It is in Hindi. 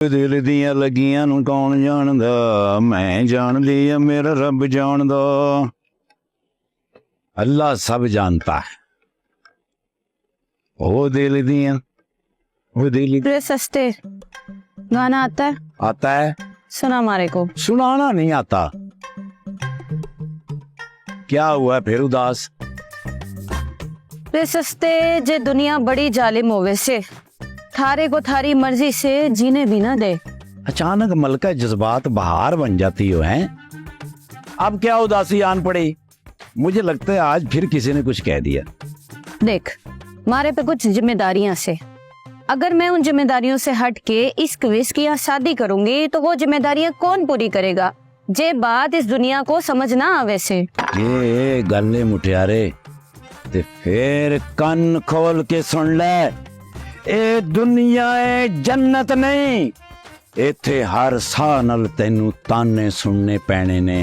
दिल दियां लगियां नूं कौन जानदा, मैं जानदी आ मेरा रब जानदा। अल्लाह सब जानता है। ओ दिल दियां, ओ दिल रे सस्ते गाना आता है? आता है। सुना हमारे को। सुनाना नहीं आता। क्या हुआ है फिर उदास? रे सस्ते जे दुनिया बड़ी जालिम होवे से थारे को थारी मर्जी से जीने भी ना दे। अचानक मलका जज्बात बहार बन जाती हो हैं। अब क्या उदासी आन पड़ी? मुझे लगता है आज फिर किसी ने कुछ कह दिया। देख मारे पे कुछ जिम्मेदारियां से, अगर मैं उन जिम्मेदारियों से हट के इश्क विश्क या शादी करूंगी तो वो जिम्मेदारियां कौन पूरी करेगा? जे बात इस दुनिया को समझ ना आवे से। ये गले मुटियारे ते फिर कन खोल के सुन ले। ए दुनिया ए जन्नत नहीं, इत्थे हर साह नाल तैनू ताने सुनने पैने ने।